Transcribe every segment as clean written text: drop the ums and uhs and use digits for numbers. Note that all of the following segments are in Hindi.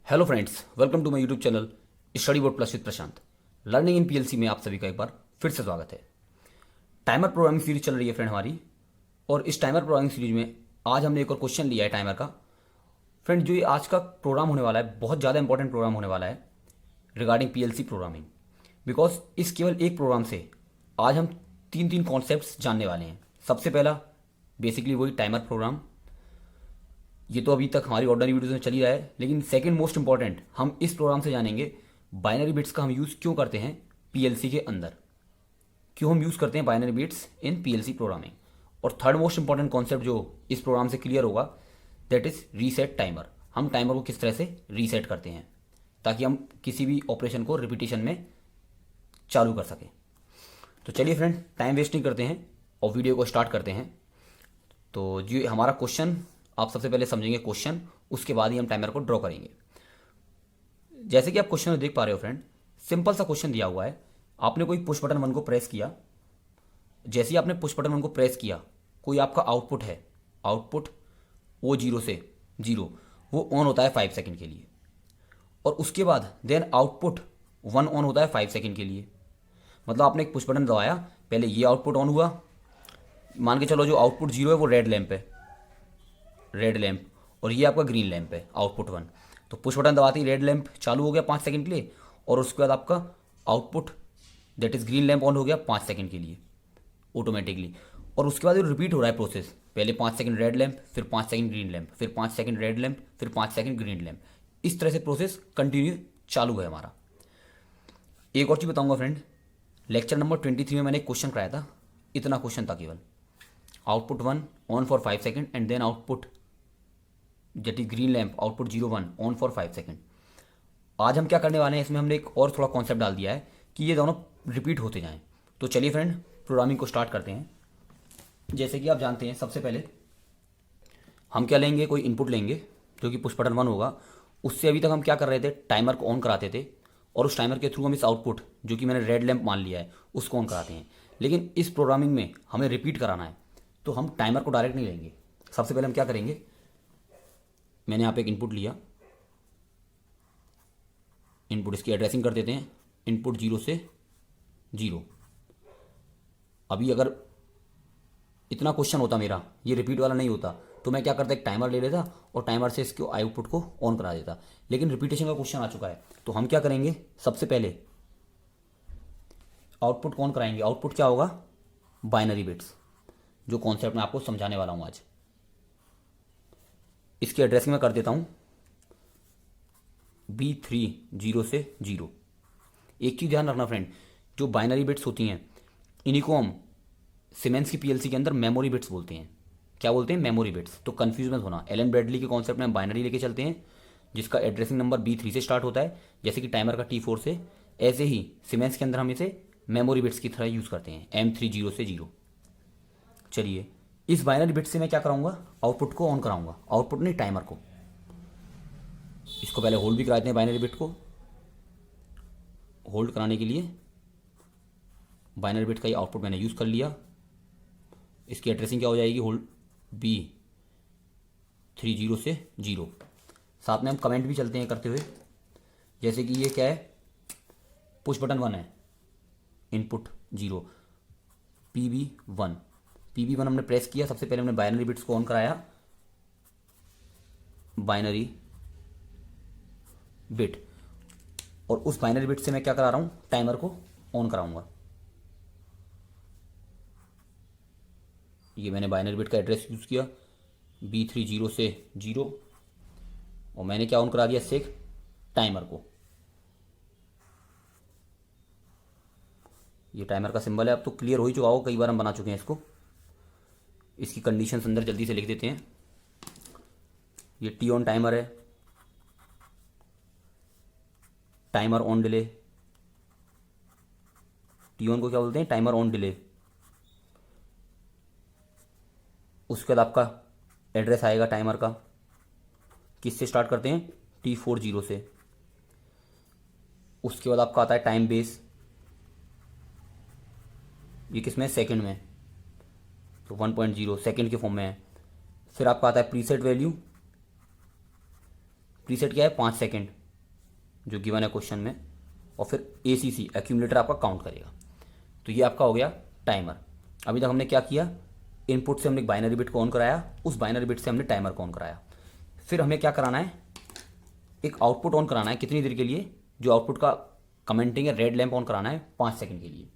Hello friends, welcome to my YouTube channel study board plus with Prashant. Learning in PLC में आप सभी का एक बार फिर से स्वागत है। टाइमर प्रोग्रामिंग सीरीज चल रही है फ्रेंड हमारी, और इस टाइमर प्रोग्रामिंग सीरीज में आज हमने एक और क्वेश्चन लिया है टाइमर का। फ्रेंड, जो ये आज का प्रोग्राम होने वाला है बहुत ज़्यादा इंपॉर्टेंट प्रोग्राम होने वाला है रिगार्डिंग पीएलसी प्रोग्रामिंग। बिकॉज इस केवल एक प्रोग्राम से आज हम तीन तीन कॉन्सेप्ट्स जानने वाले हैं। सबसे पहला बेसिकली वही टाइमर प्रोग्राम, ये तो अभी तक हमारी ऑर्डनरी वीडियोस में चल ही रहा है, लेकिन सेकंड मोस्ट इंपॉर्टेंट हम इस प्रोग्राम से जानेंगे बाइनरी बिट्स का हम यूज़ क्यों करते हैं पीएलसी के अंदर, क्यों हम यूज़ करते हैं बाइनरी बिट्स इन पीएलसी प्रोग्रामिंग। और थर्ड मोस्ट इंपॉर्टेंट कॉन्सेप्ट जो इस प्रोग्राम से क्लियर होगा दैट इज़ रीसेट टाइमर। हम टाइमर को किस तरह से रीसेट करते हैं ताकि हम किसी भी ऑपरेशन को रिपीटेशन में चालू कर सकें। तो चलिए फ्रेंड, टाइम वेस्ट नहीं करते हैं और वीडियो को स्टार्ट करते हैं। तो जो हमारा क्वेश्चन, आप सबसे पहले समझेंगे क्वेश्चन, उसके बाद ही हम टाइमर को ड्रॉ करेंगे। जैसे कि आप क्वेश्चन में देख पा रहे हो फ्रेंड, सिंपल सा क्वेश्चन दिया हुआ है। आपने कोई पुश बटन 1 को प्रेस किया। जैसे ही आपने पुश बटन 1 को प्रेस किया, कोई आपका आउटपुट है, आउटपुट वो 0 से 0 वो ऑन होता है 5 सेकंड के लिए, और उसके बाद देन आउटपुट 1 ऑन होता है 5 सेकंड के लिए। मतलब आपने एक पुश बटन दबाया, पहले ये आउटपुट ऑन हुआ। मान के चलो जो आउटपुट 0 है वो रेड लैंप है, रेड लैंप, और ये आपका ग्रीन लैंप है आउटपुट 1। तो पुश बटन दबाते ही रेड लैंप चालू हो गया 5 सेकंड के लिए, और उसके बाद आपका output that is green lamp on हो गया 5 सेकंड के लिए ऑटोमेटिकली। और उसके बाद रिपीट हो रहा है प्रोसेस, पहले 5 सेकंड रेड लैंप, फिर 5 सेकंड ग्रीन लैंप, फिर 5 सेकंड रेड लैंप, फिर 5 सेकंड ग्रीन लैंप। इस तरह से प्रोसेस कंटिन्यू चालू है हमारा। एक और चीज़ बताऊंगा फ्रेंड, लेक्चर नंबर 23 में मैंने एक क्वेश्चन कराया था, इतना क्वेश्चन था केवल, output 1 on for 5 second and then output that is green lamp output 01 on for 5 second. आज हम क्या करने वाले हैं, इसमें हमने एक और थोड़ा कॉन्सेप्ट डाल दिया है कि ये दोनों रिपीट होते जाएं। तो चलिए फ्रेंड, प्रोग्रामिंग को स्टार्ट करते हैं। जैसे कि आप जानते हैं, सबसे पहले हम क्या लेंगे, कोई इनपुट लेंगे जो कि पुश बटन 1 होगा। उससे अभी तक हम क्या कर रहे थे, टाइमर को ऑन कराते थे, और उस टाइमर के थ्रू हम इस आउटपुट जो कि मैंने रेड लैंप मान लिया है उसको ऑन कराते हैं। लेकिन इस प्रोग्रामिंग में हमें रिपीट कराना है, तो हम टाइमर को डायरेक्ट नहीं लेंगे। सबसे पहले हम क्या करेंगे, मैंने यहाँ पे एक इनपुट लिया, इनपुट इसकी एड्रेसिंग कर देते हैं, इनपुट 0 से 0। अभी अगर इतना क्वेश्चन होता मेरा, ये रिपीट वाला नहीं होता, तो मैं क्या करता, एक टाइमर ले लेता और टाइमर से इसके आउटपुट को ऑन करा देता। लेकिन रिपीटेशन का क्वेश्चन आ चुका है, तो हम क्या करेंगे, सबसे पहले आउटपुट को ऑन कराएंगे। आउटपुट क्या होगा, बाइनरी बिट्स, जो कॉन्सेप्ट मैं आपको समझाने वाला हूँ आज। इसकी एड्रेसिंग मैं कर देता हूँ B3 0 से 0। एक चीज़ ध्यान रखना फ्रेंड, जो बाइनरी बिट्स होती हैं इन्हीं को हम सीमेंस की पीएलसी के अंदर मेमोरी बिट्स बोलते हैं। क्या बोलते हैं, मेमोरी बिट्स। तो कंफ्यूज मत होना, एलन ब्रैडली के कॉन्सेप्ट में हम बाइनरी लेके चलते हैं जिसका एड्रेसिंग नंबर B3 से स्टार्ट होता है, जैसे कि टाइमर का T4 से। ऐसे ही सीमेंस के अंदर हम इसे मेमोरी बिट्स की तरह यूज़ करते हैं, M3 0 से 0। चलिए, इस बाइनरी बिट से मैं क्या कराऊंगा, आउटपुट को ऑन कराऊंगा, आउटपुट नहीं टाइमर को। इसको पहले होल्ड भी करा देते हैं, बाइनरी बिट को होल्ड कराने के लिए बाइनरी बिट का ही आउटपुट मैंने यूज़ कर लिया। इसकी एड्रेसिंग क्या हो जाएगी, होल्ड B3 0 से 0। साथ में हम कमेंट भी चलते हैं करते हुए, जैसे कि ये क्या है, पुश बटन 1 है, इनपुट 0, PB1 हमने प्रेस किया। सबसे पहले हमने बाइनरी बिट्स को ऑन कराया, बाइनरी बिट, और उस बाइनरी बिट से मैं क्या करा रहा हूं, टाइमर को ऑन कराऊंगा। ये मैंने बाइनरी बिट का एड्रेस यूज़ किया B3 0 से 0, और मैंने क्या ऑन करा दिया, इससे एक टाइमर को। ये टाइमर का सिंबल है, अब तो क्लियर हो ही चुका होगा, कई बार हम बना चुके हैं इसको। इसकी कंडीशंस अंदर जल्दी से लिख देते हैं। ये टी ऑन टाइमर है, timer on delay. T on को क्या बोलते हैं, टाइमर ऑन डिले। उसके बाद आपका एड्रेस आएगा टाइमर का, किससे स्टार्ट करते हैं, T4 0 से। उसके बाद आपका आता है टाइम बेस, ये किसमें, सेकंड में, तो 1.0 सेकंड के फॉर्म में है। फिर आपका आता है प्रीसेट प्रीसेट क्या है 5 सेकेंड जो गिवन है क्वेश्चन में, और फिर ACC एक्यूमुलेटर आपका काउंट करेगा। तो ये आपका हो गया टाइमर। अभी तक हमने क्या किया, इनपुट से हमने एक बाइनरी बिट को ऑन कराया, उस बाइनरी बिट से हमने टाइमर को ऑन कराया। फिर हमें क्या कराना है, एक आउटपुट ऑन कराना है। कितनी देर के लिए, जो आउटपुट का कमेंटिंग है रेड लैंप ऑन कराना है 5 सेकंड के लिए।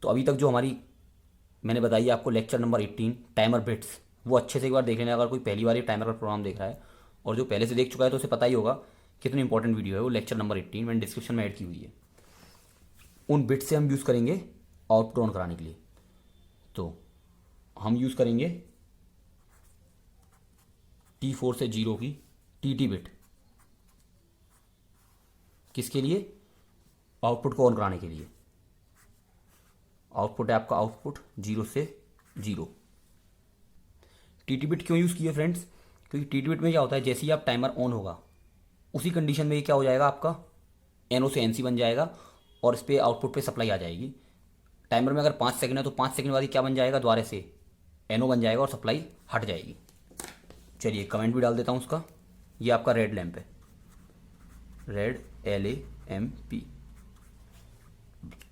तो अभी तक जो हमारी मैंने बताई आपको लेक्चर नंबर 18 टाइमर बिट्स, वो अच्छे से एक बार देख लेना अगर कोई पहली बार ये टाइमर का प्रोग्राम देख रहा है, और जो पहले से देख चुका है तो उसे पता ही होगा कितनी इंपॉर्टेंट वीडियो है वो। लेक्चर नंबर 18 मैंने डिस्क्रिप्शन में ऐड की हुई है। उन बिट्स से हम यूज़ करेंगे आउटपुट ऑन कराने के लिए। तो हम यूज़ करेंगे T4 से 0 की TT बिट। किसके लिए, आउटपुट को ऑन कराने के लिए। आउटपुट है आपका आउटपुट 0 से 0। TT बिट क्यों यूज़ किए फ्रेंड्स, क्योंकि TT बिट में क्या होता है, जैसे ही आप टाइमर ऑन होगा उसी कंडीशन में ये क्या हो जाएगा, आपका NO से NC बन जाएगा और इस पर आउटपुट पे सप्लाई आ जाएगी। टाइमर में अगर 5 सेकंड है तो 5 सेकंड बाद ही क्या बन जाएगा, दोबारा से NO बन जाएगा और सप्लाई हट जाएगी। चलिए कमेंट भी डाल देता हूँ उसका। ये आपका रेड लैंप है, रेड LAMP,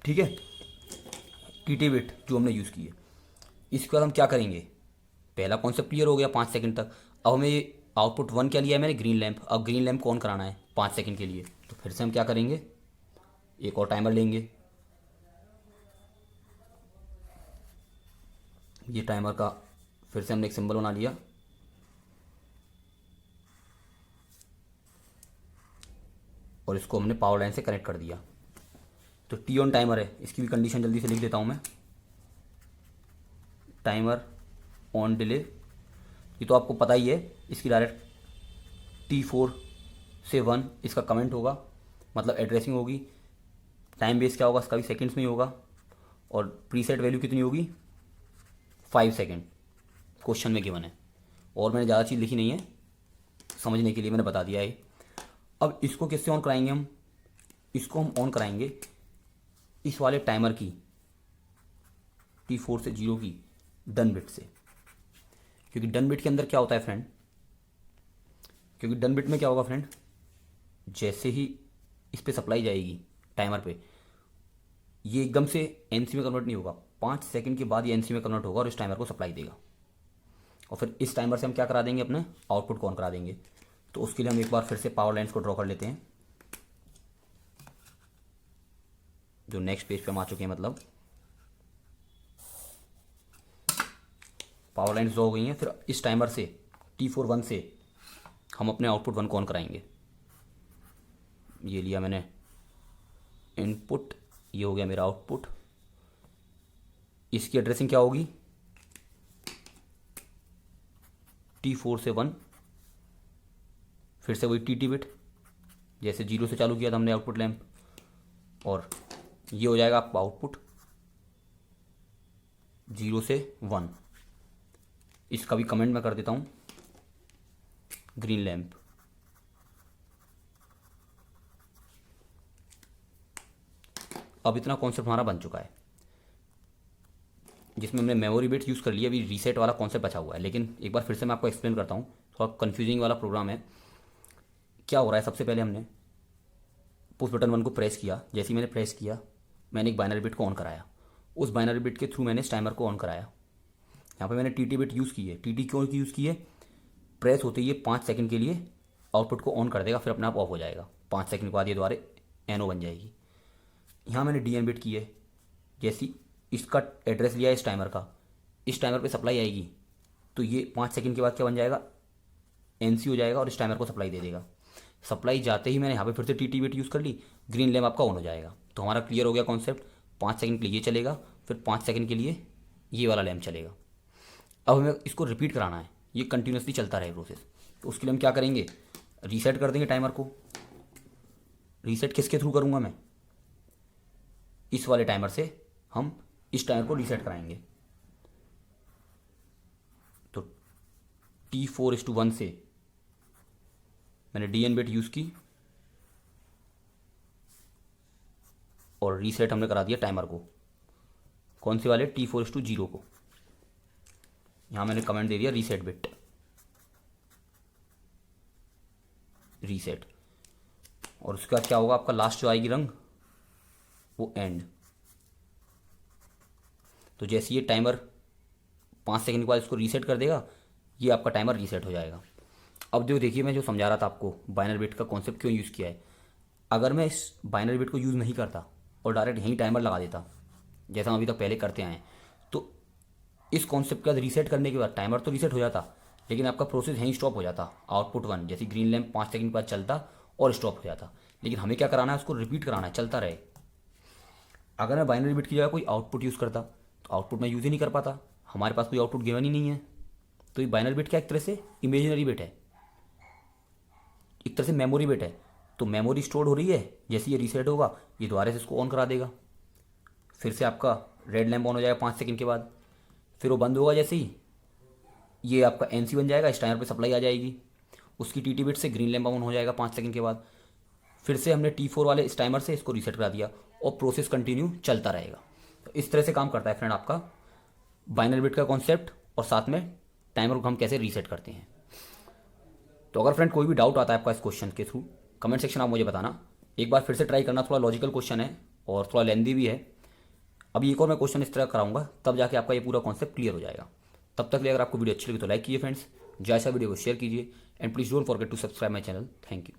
ठीक है। TT बिट जो हमने यूज़ की है। इसके बाद हम क्या करेंगे, पहला कॉन्सेप्ट क्लियर हो गया 5 सेकंड तक। अब हमें ये आउटपुट 1 क्या लिया है मैंने, ग्रीन लैंप। अब ग्रीन लैंप को ऑन कराना है 5 सेकंड के लिए। तो फिर से हम क्या करेंगे, एक और टाइमर लेंगे। ये टाइमर का फिर से हमने एक सिंबल बना लिया, और इसको हमने पावर लाइन से कनेक्ट कर दिया। तो T ऑन टाइमर है, इसकी भी कंडीशन जल्दी से लिख देता हूँ मैं। टाइमर ऑन डिले, ये तो आपको पता ही है, इसकी डायरेक्ट T4 से 1 इसका कमेंट होगा, मतलब एड्रेसिंग होगी। टाइम बेस क्या होगा, इसका भी सेकंड्स में ही होगा। और प्रीसेट वैल्यू कितनी होगी, 5 सेकंड क्वेश्चन में गिवन है। और मैंने ज़्यादा चीज़ लिखी नहीं है, समझने के लिए मैंने बता दिया है। अब इसको किससे ऑन कराएंगे हम, इसको हम ऑन कराएंगे इस वाले टाइमर की T4 से 0 की डन बिट से। क्योंकि डन बिट के अंदर क्या होता है फ्रेंड, क्योंकि डन बिट में क्या होगा फ्रेंड, जैसे ही इस पे सप्लाई जाएगी टाइमर पे, ये एकदम से NC में कन्वर्ट नहीं होगा, 5 सेकंड के बाद ये NC में कन्वर्ट होगा और इस टाइमर को सप्लाई देगा। और फिर इस टाइमर से हम क्या करा देंगे, अपने आउटपुट को ऑन करा देंगे। तो उसके लिए हम एक बार फिर से पावर लाइन्स को ड्रॉ कर लेते हैं, जो नेक्स्ट पेज पे हम आ चुके हैं। मतलब पावर लाइन्स ड्रॉ हो गई हैं। फिर इस टाइमर से T4 1 से हम अपने आउटपुट 1 को ऑन कराएंगे। ये लिया मैंने इनपुट, ये हो गया मेरा आउटपुट। इसकी एड्रेसिंग क्या होगी, T4 से 1, फिर से वही TT बिट, जैसे 0 से चालू किया था हमने आउटपुट लैंप, और ये हो जाएगा आपका आउटपुट 0 से 1। इसका भी कमेंट मैं कर देता हूँ, ग्रीन लैंप। अब इतना कॉन्सेप्ट हमारा बन चुका है, जिसमें हमने मेमोरी बिट यूज़ कर लिया। अभी रीसेट वाला कॉन्सेप्ट बचा हुआ है, लेकिन एक बार फिर से मैं आपको एक्सप्लेन करता हूँ, थोड़ा कन्फ्यूजिंग वाला प्रोग्राम है। क्या हो रहा है, सबसे पहले हमने पुश बटन 1 को प्रेस किया। जैसे ही मैंने प्रेस किया, मैंने एक बाइनरी बिट को ऑन कराया। उस बाइनरी बिट के थ्रू मैंने इस टाइमर को ऑन कराया। यहाँ पे मैंने TT बिट यूज़ की है। TT क्यों यूज़ की है, प्रेस होते ही ये 5 सेकंड के लिए आउटपुट को ऑन कर देगा, फिर अपने आप ऑफ हो जाएगा। 5 सेकंड के बाद ये दोबारा NO बन जाएगी। यहाँ मैंने DN बिट की है। जैसी इसका एड्रेस लिया है इस टाइमर का, इस टाइमर पे सप्लाई आएगी तो ये 5 सेकंड के बाद क्या बन जाएगा, NC हो जाएगा और इस टाइमर को सप्लाई दे देगा। सप्लाई जाते ही मैंने यहाँ पे फिर से TT बिट यूज़ कर ली, ग्रीन लैंप आपका ऑन हो जाएगा। तो हमारा क्लियर हो गया कॉन्सेप्ट। 5 सेकंड के लिए ये चलेगा, फिर 5 सेकंड के लिए ये वाला लैंप चलेगा। अब हमें इसको रिपीट कराना है, ये कंटिन्यूसली चलता रहे प्रोसेस। तो उसके लिए हम क्या करेंगे, रीसेट कर देंगे टाइमर को। रीसेट किसके थ्रू करूँगा मैं, इस वाले टाइमर से हम इस टाइमर को रीसेट कराएंगे। तो T4:1 से मैंने DN बिट यूज़ की और रीसेट हमने करा दिया टाइमर को। कौन से वाले, T4:0 को। यहाँ मैंने कमेंट दे दिया रीसेट बिट। रीसेट, और उसके बाद क्या होगा, आपका लास्ट जो आएगी रंग वो एंड। तो जैसे ये टाइमर 5 सेकंड के बाद इसको रीसेट कर देगा, ये आपका टाइमर रीसेट हो जाएगा। अब जो देखिए मैं जो समझा रहा था आपको बाइनरी बिट का कॉन्सेप्ट क्यों यूज़ किया है, अगर मैं इस बाइनरी बिट को यूज़ नहीं करता और डायरेक्ट यहीं टाइमर लगा देता जैसा हम अभी तक पहले करते आए हैं, तो इस कॉन्सेप्ट के बाद रीसेट करने के बाद टाइमर तो रीसेट हो जाता, लेकिन आपका प्रोसेस यहीं स्टॉप हो जाता। आउटपुट 1 जैसे ग्रीन लैम्प 5 सेकंड के बाद चलता और स्टॉप हो जाता। लेकिन हमें क्या कराना है, उसको रिपीट कराना है, चलता रहे। अगर मैं बाइनरी बिट की जगह कोई आउटपुट यूज़ करता तो आउटपुट मैं यूज़ ही नहीं कर पाता, हमारे पास कोई आउटपुट गिवन ही नहीं है। तो ये बाइनरी बिट क्या एक तरह से इमेजिनरी बिट है, एक तरह से मेमोरी बिट है। तो मेमोरी स्टोर हो रही है, जैसे ये रीसेट होगा ये दोबारा से इसको ऑन करा देगा, फिर से आपका रेड लैम्प ऑन हो जाएगा 5 सेकंड के बाद, फिर वो बंद होगा जैसे ही ये आपका एनसी बन जाएगा, इस टाइमर पे सप्लाई आ जाएगी, उसकी टीटी बिट से ग्रीन लैम्प ऑन हो जाएगा 5 सेकंड के बाद, फिर से हमने T4 वाले इस टाइमर से इसको रीसेट करा दिया और प्रोसेस कंटिन्यू चलता रहेगा। तो इस तरह से काम करता है फ्रेंड आपका बाइनरी बिट का कॉन्सेप्ट, और साथ में टाइमर को हम कैसे रीसेट करते हैं। तो अगर फ्रेंड कोई भी डाउट आता है आपका इस क्वेश्चन के थ्रू, कमेंट सेक्शन आप मुझे बताना, एक बार फिर से ट्राई करना, थोड़ा लॉजिकल क्वेश्चन है और थोड़ा लेंदी भी है। अभी एक और मैं क्वेश्चन इस तरह कराऊंगा, तब जाके आपका ये पूरा कॉन्सेप्ट क्लियर हो जाएगा। तब तक के लिए अगर आपको वीडियो अच्छी लगी तो लाइक कीजिए फ्रेंड्स, जैसा वीडियो को शेयर कीजिए, and please don't forget to subscribe my channel. Thank you.